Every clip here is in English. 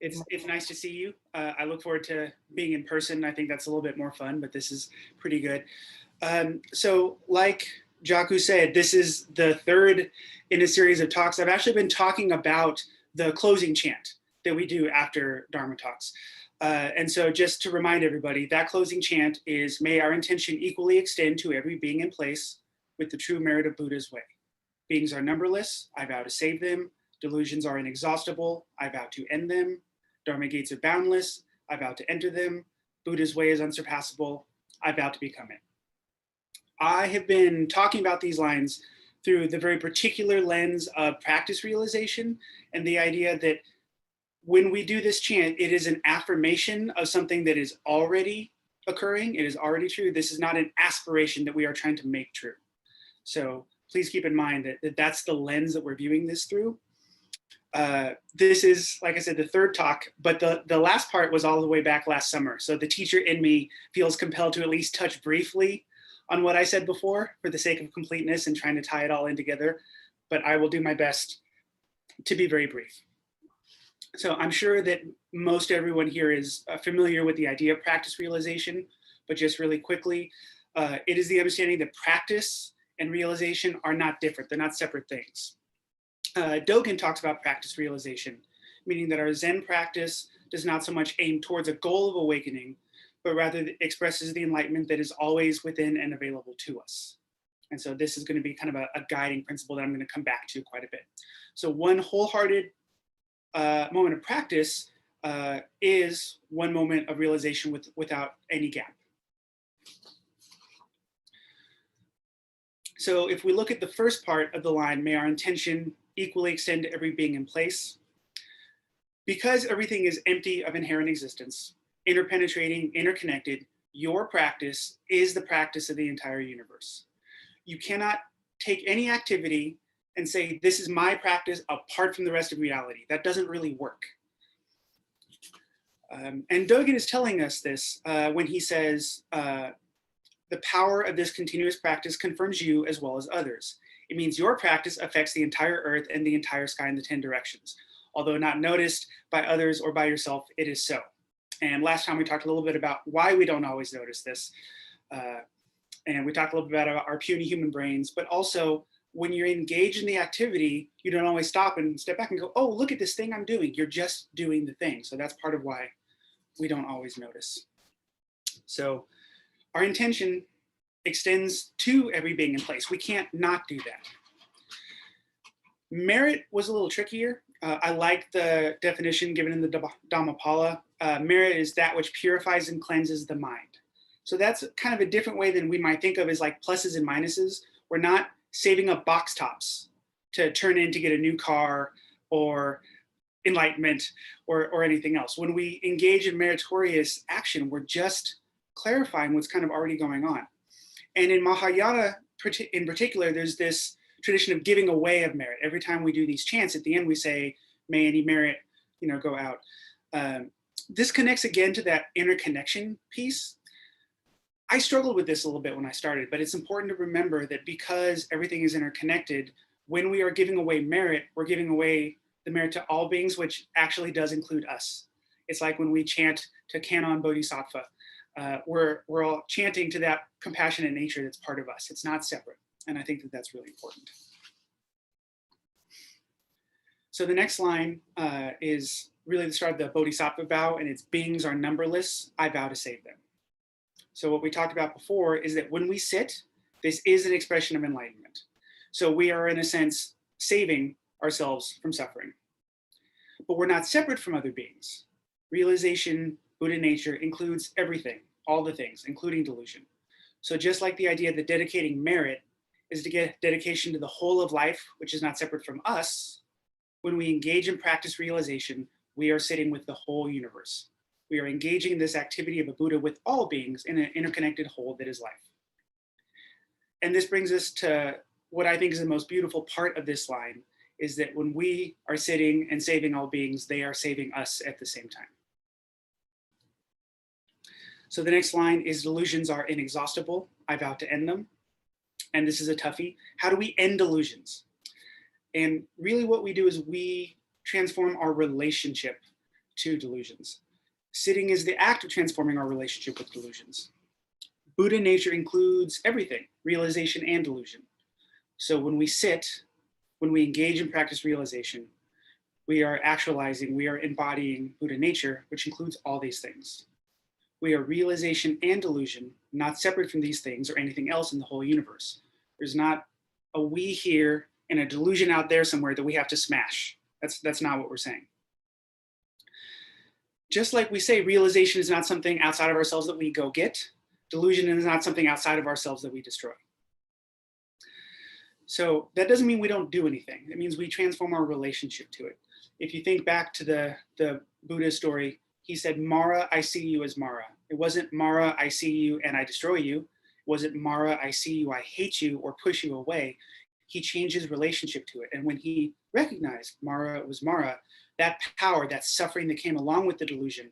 It's nice to see you. I look forward to being in person. I think that's a little bit more fun, but this is pretty good. So like Jaku said, this is the third in a series of talks. I've actually been talking about the closing chant that we do after Dharma talks. And so just to remind everybody, that closing chant is, may our intention equally extend to every being in place with the true merit of Buddha's way. Beings are numberless, I vow to save them. Delusions are inexhaustible, I vow to end them. Dharma gates are boundless, I vow to enter them. Buddha's way is unsurpassable, I vow to become it. I have been talking about these lines through the very particular lens of practice realization and the idea that when we do this chant, it is an affirmation of something that is already occurring, it is already true. This is not an aspiration that we are trying to make true. So please keep in mind that that's the lens that we're viewing this through. This is, like I said, the third talk, but the last part was all the way back last summer. So the teacher in me feels compelled to at least touch briefly on what I said before for the sake of completeness and trying to tie it all in together, but I will do my best to be very brief. So I'm sure that most everyone here is familiar with the idea of practice realization, but just really quickly, it is the understanding that practice and realization are not different. They're not separate things. Dogen talks about practice realization, meaning that our Zen practice does not so much aim towards a goal of awakening, but rather expresses the enlightenment that is always within and available to us. And so this is going to be kind of a guiding principle that I'm going to come back to quite a bit. So one wholehearted moment of practice is one moment of realization without any gap. So if we look at the first part of the line, may our intention equally extend to every being in place. Because everything is empty of inherent existence, interpenetrating, interconnected, your practice is the practice of the entire universe. You cannot take any activity and say, this is my practice apart from the rest of reality. That doesn't really work. And Dogen is telling us this when he says, the power of this continuous practice confirms you as well as others. It means your practice affects the entire earth and the entire sky in the 10 directions. Although not noticed by others or by yourself, it is so. And last time we talked a little bit about why we don't always notice this. And we talked a little bit about our puny human brains, but also when you're engaged in the activity, you don't always stop and step back and go, oh, look at this thing I'm doing. You're just doing the thing. So that's part of why we don't always notice. So our intention extends to every being in place. We can't not do that. Merit was a little trickier. I like the definition given in the Dhammapala. Merit is that which purifies and cleanses the mind. So that's kind of a different way than we might think of as like pluses and minuses. We're not saving up box tops to turn in to get a new car or enlightenment or anything else. When we engage in meritorious action, we're just clarifying what's kind of already going on. And in Mahayana in particular, there's this tradition of giving away of merit. Every time we do these chants, at the end we say, may any merit, go out. This connects again to that interconnection piece. I struggled with this a little bit when I started, but it's important to remember that because everything is interconnected, when we are giving away merit, we're giving away the merit to all beings, which actually does include us. It's like when we chant to Kannon Bodhisattva, we're all chanting to that compassionate nature that's part of us. It's not separate. And I think that that's really important. So the next line is really the start of the Bodhisattva vow, and it's beings are numberless, I vow to save them. So what we talked about before is that when we sit, this is an expression of enlightenment. So we are in a sense saving ourselves from suffering. But we're not separate from other beings. Realization, Buddha nature includes everything, all the things, including delusion. So just like the idea that dedicating merit is to get dedication to the whole of life, which is not separate from us, when we engage in practice realization, we are sitting with the whole universe. We are engaging in this activity of a Buddha with all beings in an interconnected whole that is life. And this brings us to what I think is the most beautiful part of this line, is that when we are sitting and saving all beings, they are saving us at the same time. So the next line is delusions are inexhaustible, I vow to end them. And this is a toughie. How do we end delusions? And really what we do is we transform our relationship to delusions. Sitting is the act of transforming our relationship with delusions. Buddha nature includes everything, realization and delusion. So when we sit, when we engage in practice realization, we are actualizing, we are embodying Buddha nature, which includes all these things. We are realization and delusion, not separate from these things or anything else in the whole universe. There's not a we here and a delusion out there somewhere that we have to smash. That's not what we're saying. Just like we say realization is not something outside of ourselves that we go get, delusion is not something outside of ourselves that we destroy. So that doesn't mean we don't do anything. It means we transform our relationship to it. If you think back to the Buddha story, he said, Mara, I see you as Mara. It wasn't Mara, I see you and I destroy you. It wasn't Mara, I see you, I hate you or push you away. He changed his relationship to it. And when he recognized Mara was Mara, that power, that suffering that came along with the delusion,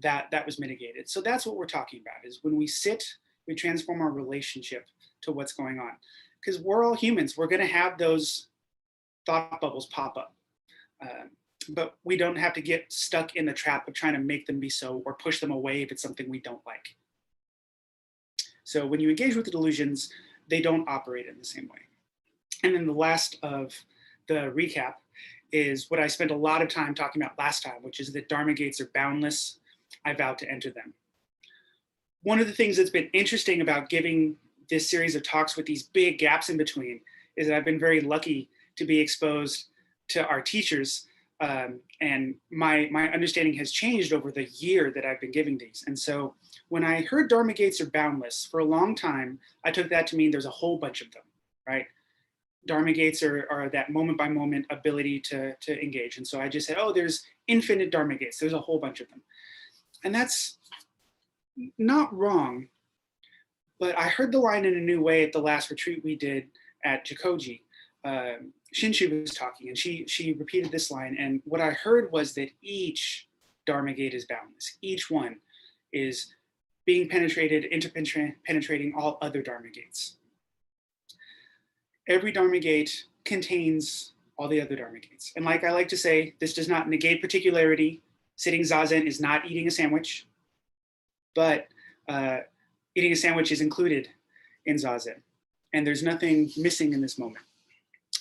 that was mitigated. So that's what we're talking about, is when we sit, we transform our relationship to what's going on. Because we're all humans, we're gonna have those thought bubbles pop up. But we don't have to get stuck in the trap of trying to make them be so or push them away if it's something we don't like. So when you engage with the delusions, they don't operate in the same way. And then the last of the recap is what I spent a lot of time talking about last time, which is that Dharma gates are boundless. I vow to enter them. One of the things that's been interesting about giving this series of talks with these big gaps in between is that I've been very lucky to be exposed to our teachers, and my understanding has changed over the year that I've been giving these. And so when I heard Dharma gates are boundless, for a long time, I took that to mean there's a whole bunch of them, right? Dharma gates are that moment by moment ability to engage. And so I just said, oh, there's infinite Dharma gates. There's a whole bunch of them. And that's not wrong, but I heard the line in a new way at the last retreat we did at Jikoji. Shinshu was talking and she repeated this line. And what I heard was that each Dharma gate is boundless. Each one is being penetrated, interpenetrating all other Dharma gates. Every Dharma gate contains all the other Dharma gates. And like I like to say, this does not negate particularity. Sitting Zazen is not eating a sandwich, but eating a sandwich is included in Zazen. And there's nothing missing in this moment.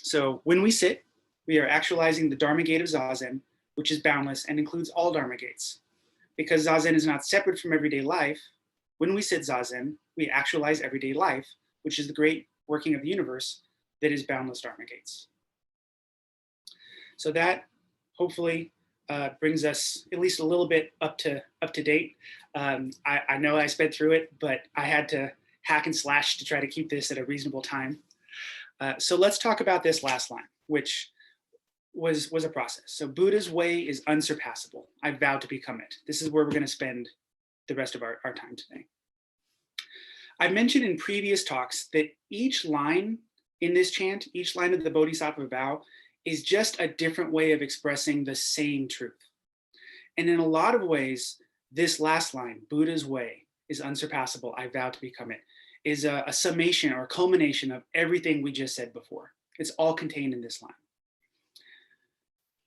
So when we sit, we are actualizing the Dharma gate of Zazen, which is boundless and includes all Dharma gates. Because Zazen is not separate from everyday life, when we sit Zazen, we actualize everyday life, which is the great working of the universe that is boundless Dharma gates. So that hopefully brings us at least a little bit up to date. I know I sped through it, but I had to hack and slash to try to keep this at a reasonable time. So let's talk about this last line, which was a process. So Buddha's way is unsurpassable. I vow to become it. This is where we're going to spend the rest of our time today. I mentioned in previous talks that each line in this chant, each line of the Bodhisattva vow, is just a different way of expressing the same truth. And in a lot of ways, this last line, Buddha's way is unsurpassable. I vow to become it, is a summation or a culmination of everything we just said before. It's all contained in this line.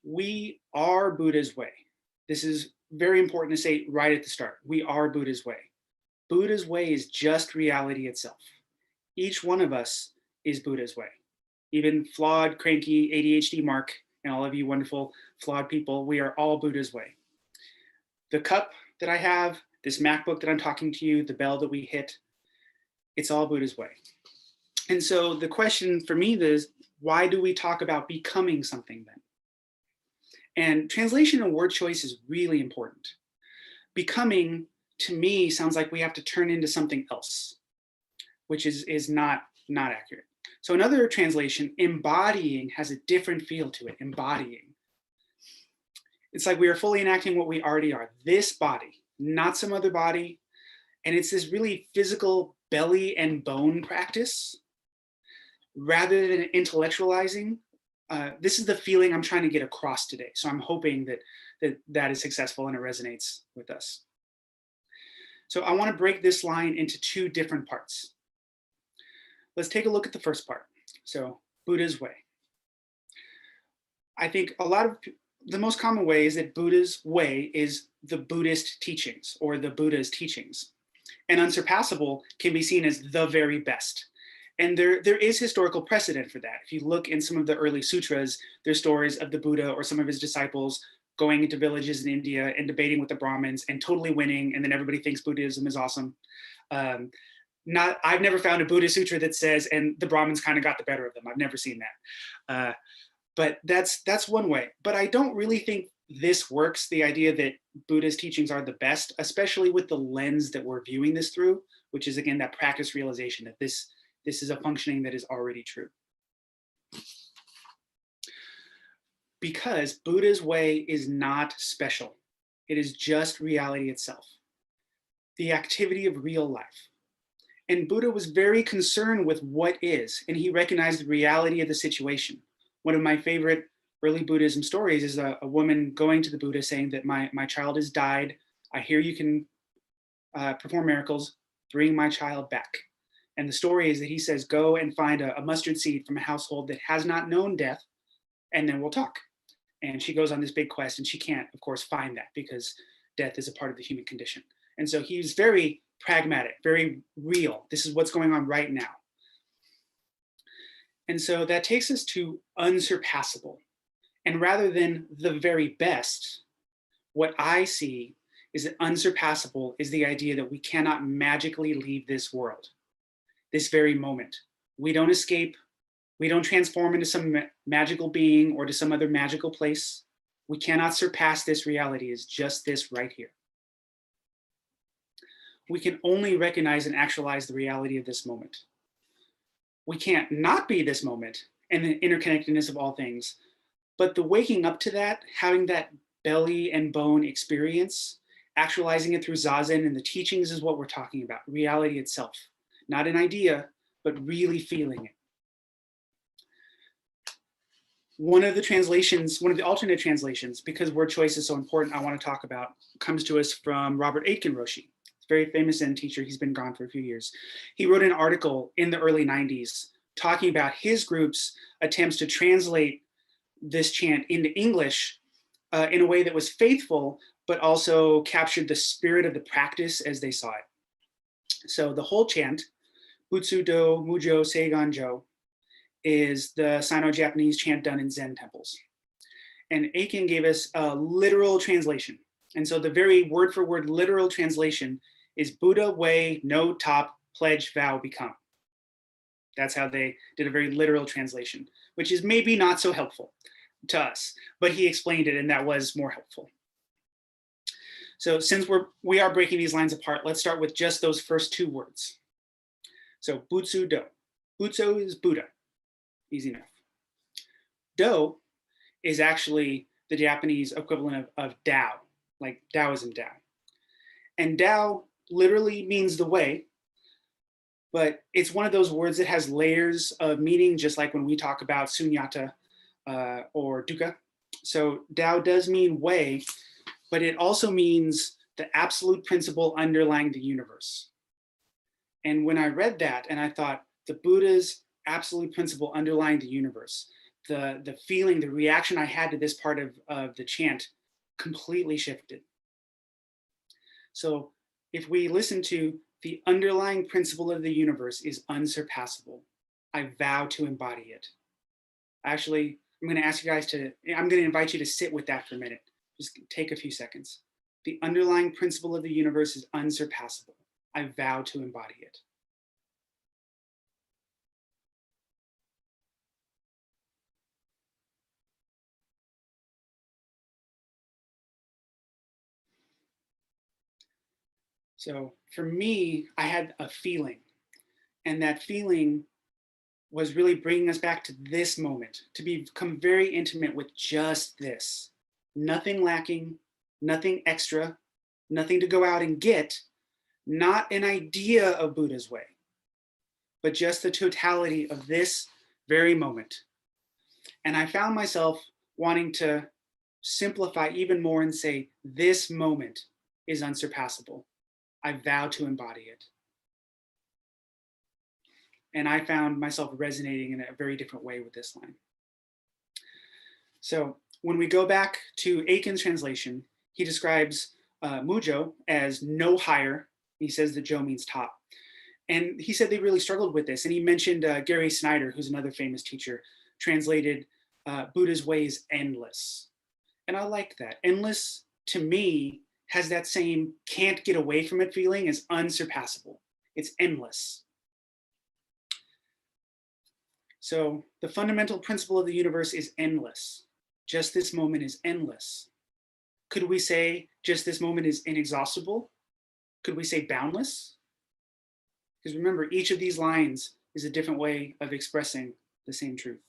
We are Buddha's way. This is very important to say right at the start. We are Buddha's way. Buddha's way is just reality itself. Each one of us is Buddha's way. Even flawed, cranky, ADHD Mark, and all of you wonderful, flawed people, we are all Buddha's way. The cup that I have, this MacBook that I'm talking to you, the bell that we hit, it's all Buddha's way. And so the question for me is, why do we talk about becoming something then? And translation and word choice is really important. Becoming, to me, sounds like we have to turn into something else, which is not accurate. So another translation, embodying, has a different feel to it, embodying. It's like we are fully enacting what we already are, this body, not some other body. And it's this really physical belly and bone practice rather than intellectualizing. This is the feeling I'm trying to get across today. So I'm hoping that is successful and it resonates with us. So I want to break this line into two different parts. Let's take a look at the first part. So Buddha's way. I think a lot of the most common way is that Buddha's way is the Buddhist teachings or the Buddha's teachings. And unsurpassable can be seen as the very best. And there is historical precedent for that. If you look in some of the early sutras, there's stories of the Buddha or some of his disciples going into villages in India and debating with the Brahmins and totally winning, and then everybody thinks Buddhism is awesome. I've never found a Buddhist sutra that says, and the Brahmins kind of got the better of them. I've never seen that. But that's one way. But I don't really think this works, the idea that Buddha's teachings are the best, especially with the lens that we're viewing this through, which is, again, that practice realization that this is a functioning that is already true. Because Buddha's way is not special. It is just reality itself, the activity of real life. And Buddha was very concerned with what is, and he recognized the reality of the situation. One of my favorite early Buddhism stories is a woman going to the Buddha saying that my child has died. I hear you can perform miracles, bring my child back. And the story is that he says, go and find a mustard seed from a household that has not known death, and then we'll talk. And she goes on this big quest, and she can't, of course, find that because death is a part of the human condition. And so he's very pragmatic, very real. This is what's going on right now. And so that takes us to unsurpassable. And rather than the very best, what I see is that unsurpassable is the idea that we cannot magically leave this world, this very moment. We don't escape. We don't transform into some magical being or to some other magical place. We cannot surpass this reality as just this right here. We can only recognize and actualize the reality of this moment. We can't not be this moment and the interconnectedness of all things, but the waking up to that, having that belly and bone experience, actualizing it through Zazen and the teachings is what we're talking about, reality itself, not an idea, but really feeling it. One of the alternate translations, because word choice is so important, I want to talk about, comes to us from Robert Aitken Roshi. Very famous Zen teacher. He's been gone for a few years. He wrote an article in the early 90s talking about his group's attempts to translate this chant into English in a way that was faithful, but also captured the spirit of the practice as they saw it. So the whole chant, Butsu Do Mujo Seiganjo, is the Sino-Japanese chant done in Zen temples. And Aitken gave us a literal translation. And so the very word for word literal translation is Buddha way no top pledge vow become. That's how they did a very literal translation, which is maybe not so helpful to us, but he explained it and that was more helpful. So since we are breaking these lines apart, let's start with just those first two words. So Butsu Do. Butsu is Buddha, easy enough. Do is actually the Japanese equivalent of Tao, like Taoism Tao. And Tao literally means the way, but it's one of those words that has layers of meaning, just like when we talk about sunyata or dukkha. So Tao does mean way, but it also means the absolute principle underlying the universe. And when I read that and I thought the Buddha's absolute principle underlying the universe, the feeling, the reaction I had to this part of the chant completely shifted. So if we listen to the underlying principle of the universe is unsurpassable, I vow to embody it. Actually, I'm going to invite you to sit with that for a minute. Just take a few seconds. The underlying principle of the universe is unsurpassable. I vow to embody it. So for me, I had a feeling, and that feeling was really bringing us back to this moment, to become very intimate with just this. Nothing lacking, nothing extra, nothing to go out and get, not an idea of Buddha's way, but just the totality of this very moment. And I found myself wanting to simplify even more and say, this moment is unsurpassable. I vow to embody it. And I found myself resonating in a very different way with this line. So when we go back to Aiken's translation, he describes Mujo as no higher. He says that Jo means top. And he said they really struggled with this. And he mentioned Gary Snyder, who's another famous teacher, translated Buddha's way is endless. And I like that. Endless, to me, has that same can't get away from it feeling as unsurpassable. It's endless. So the fundamental principle of the universe is endless. Just this moment is endless. Could we say just this moment is inexhaustible? Could we say boundless? Because remember, each of these lines is a different way of expressing the same truth.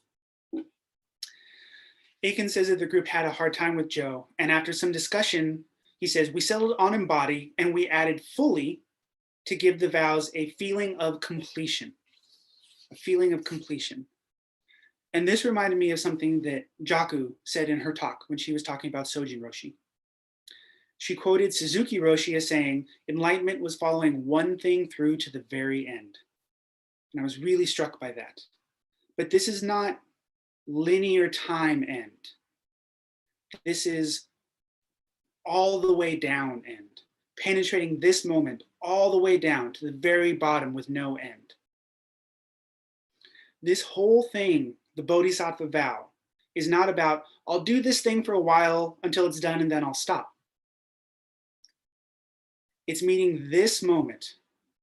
Aiken says that the group had a hard time with Jo, and after some discussion, he says, we settled on embody and we added fully to give the vows a feeling of completion, a feeling of completion. And this reminded me of something that Jaku said in her talk when she was talking about Sojin Roshi. She quoted Suzuki Roshi as saying, enlightenment was following one thing through to the very end. And I was really struck by that. But this is not linear time end. This is all the way down end, penetrating this moment all the way down to the very bottom with no end. This whole thing, the Bodhisattva vow, is not about, I'll do this thing for a while until it's done and then I'll stop. It's meeting this moment,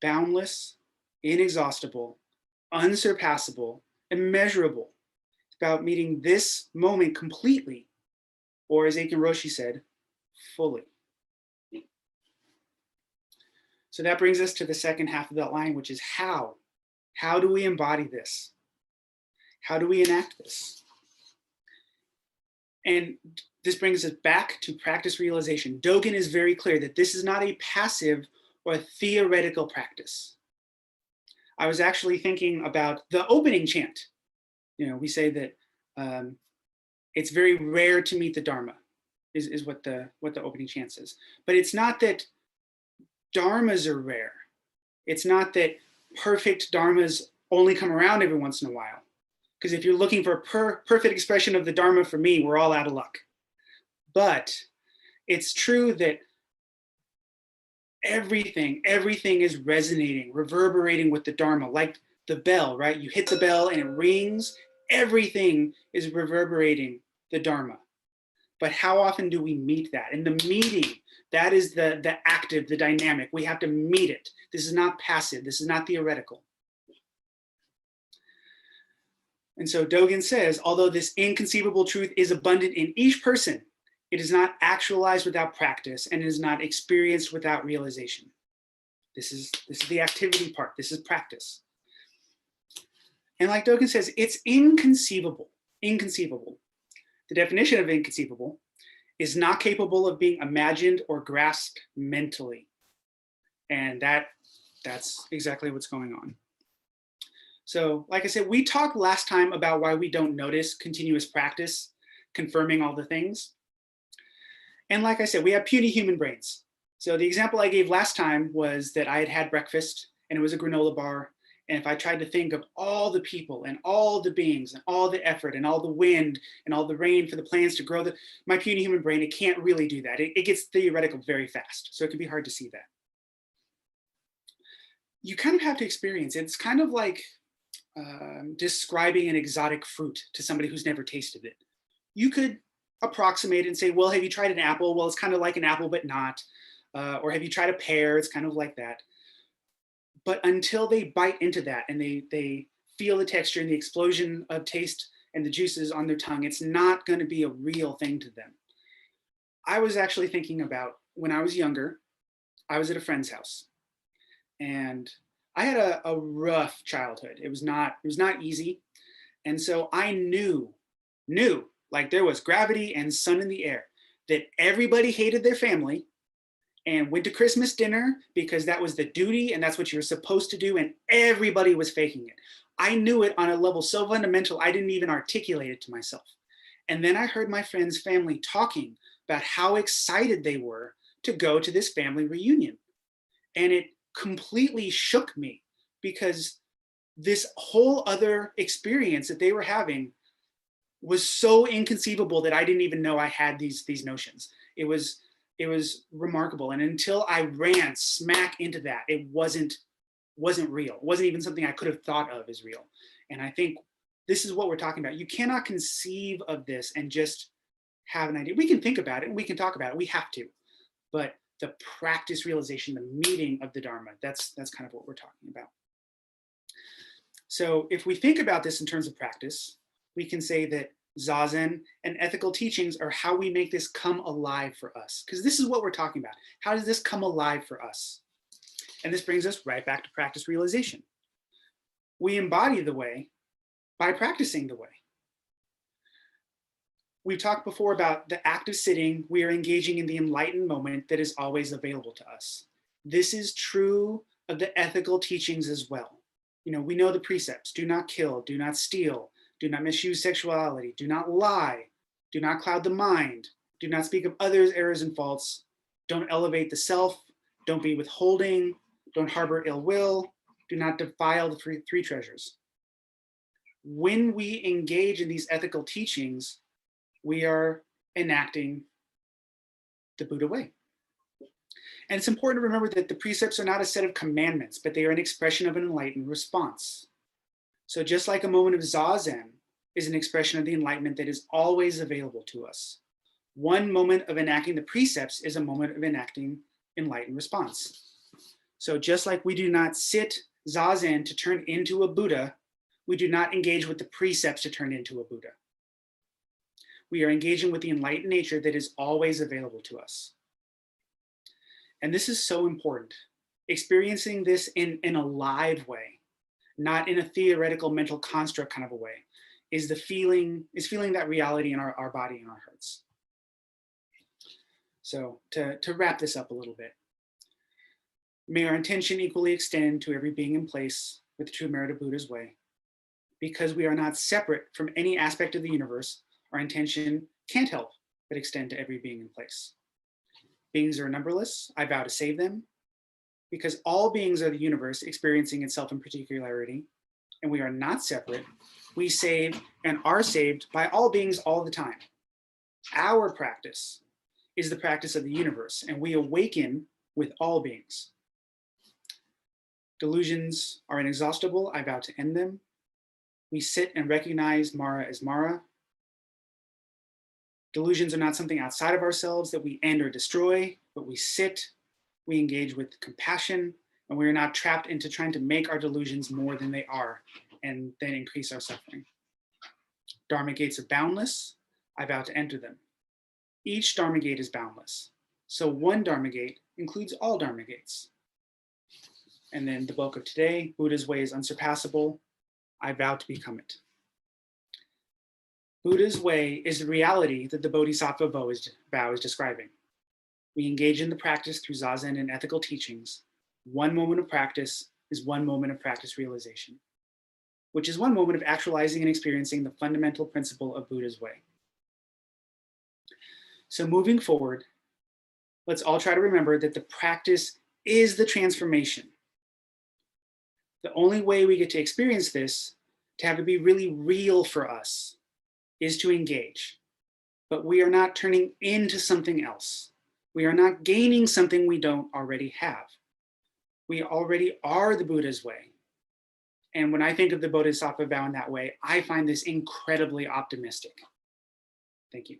boundless, inexhaustible, unsurpassable, immeasurable. It's about meeting this moment completely, or as Aiken Roshi said, fully. So that brings us to the second half of that line, which is how. How do we embody this? How do we enact this? And this brings us back to practice realization. Dogen is very clear that this is not a passive or theoretical practice. I was actually thinking about the opening chant. You know, we say that it's very rare to meet the Dharma, is what the opening chant says. But it's not that Dharmas are rare. It's not that perfect Dharmas only come around every once in a while. Because if you're looking for a perfect expression of the Dharma for me, we're all out of luck. But it's true that everything is resonating, reverberating with the Dharma, like the bell, right? You hit the bell and it rings. Everything is reverberating the Dharma. But how often do we meet that? In the meeting, that is the active, the dynamic. We have to meet it. This is not passive. This is not theoretical. And so Dogen says, although this inconceivable truth is abundant in each person, it is not actualized without practice and is not experienced without realization. This is the activity part. This is practice. And like Dogen says, it's inconceivable. Inconceivable. The definition of inconceivable is not capable of being imagined or grasped mentally. And that's exactly what's going on. So, like I said, we talked last time about why we don't notice continuous practice, confirming all the things. And like I said, we have puny human brains. So the example I gave last time was that I had had breakfast and it was a granola bar. And if I tried to think of all the people and all the beings and all the effort and all the wind and all the rain for the plants to grow, my puny human brain, it can't really do that. It gets theoretical very fast. So it can be hard to see that. You kind of have to experience it. It's kind of like describing an exotic fruit to somebody who's never tasted it. You could approximate and say, well, have you tried an apple? Well, it's kind of like an apple, but not. Or have you tried a pear? It's kind of like that. But until they bite into that and they feel the texture and the explosion of taste and the juices on their tongue, it's not going to be a real thing to them. I was actually thinking about when I was younger, I was at a friend's house and I had a rough childhood. It was not easy. And so I knew like there was gravity and sun in the air, that everybody hated their family and went to Christmas dinner because that was the duty and that's what you were supposed to do, and everybody was faking it. I knew it on a level so fundamental, I didn't even articulate it to myself. And then I heard my friend's family talking about how excited they were to go to this family reunion. And it completely shook me because this whole other experience that they were having was so inconceivable that I didn't even know I had these notions. It was remarkable. And until I ran smack into that, it wasn't real. It wasn't even something I could have thought of as real. And I think this is what we're talking about. You cannot conceive of this and just have an idea. We can think about it and we can talk about it. We have to. But the practice realization, the meeting of the Dharma, that's kind of what we're talking about. So if we think about this in terms of practice, we can say that Zazen and ethical teachings are how we make this come alive for us. Because this is what we're talking about. How does this come alive for us? And this brings us right back to practice realization. We embody the way by practicing the way. We talked before about the act of sitting. We are engaging in the enlightened moment that is always available to us. This is true of the ethical teachings as well. You know, we know the precepts: do not kill, do not steal, do not misuse sexuality, do not lie, do not cloud the mind, do not speak of others' errors and faults, don't elevate the self, don't be withholding, don't harbor ill will, do not defile the three treasures. When we engage in these ethical teachings, we are enacting the Buddha way. And it's important to remember that the precepts are not a set of commandments, but they are an expression of an enlightened response. So just like a moment of Zazen is an expression of the enlightenment that is always available to us, one moment of enacting the precepts is a moment of enacting enlightened response. So just like we do not sit Zazen to turn into a Buddha, we do not engage with the precepts to turn into a Buddha. We are engaging with the enlightened nature that is always available to us. And this is so important. Experiencing this in a live way, not in a theoretical mental construct kind of a way, is feeling that reality in our body and our hearts. So to wrap this up a little bit, may our intention equally extend to every being in place with the true merit of Buddha's way. Because we are not separate from any aspect of the universe, our intention can't help but extend to every being in place. Beings are numberless, I vow to save them. Because all beings are the universe experiencing itself in particularity, and we are not separate, we save and are saved by all beings all the time. Our practice is the practice of the universe, and we awaken with all beings. Delusions are inexhaustible, I vow to end them. We sit and recognize Mara as Mara. Delusions are not something outside of ourselves that we end or destroy, but we sit, we engage with compassion, and we are not trapped into trying to make our delusions more than they are and then increase our suffering. Dharma gates are boundless, I vow to enter them. Each Dharma gate is boundless. So one Dharma gate includes all Dharma gates. And then the book of today, Buddha's way is unsurpassable, I vow to become it. Buddha's way is the reality that the Bodhisattva vow is describing. We engage in the practice through Zazen and ethical teachings. One moment of practice is one moment of practice realization, which is one moment of actualizing and experiencing the fundamental principle of Buddha's way. So moving forward, let's all try to remember that the practice is the transformation. The only way we get to experience this, to have it be really real for us, is to engage. But we are not turning into something else. We are not gaining something we don't already have. We already are the Buddha's way. And when I think of the Bodhisattva vow in that way, I find this incredibly optimistic. Thank you.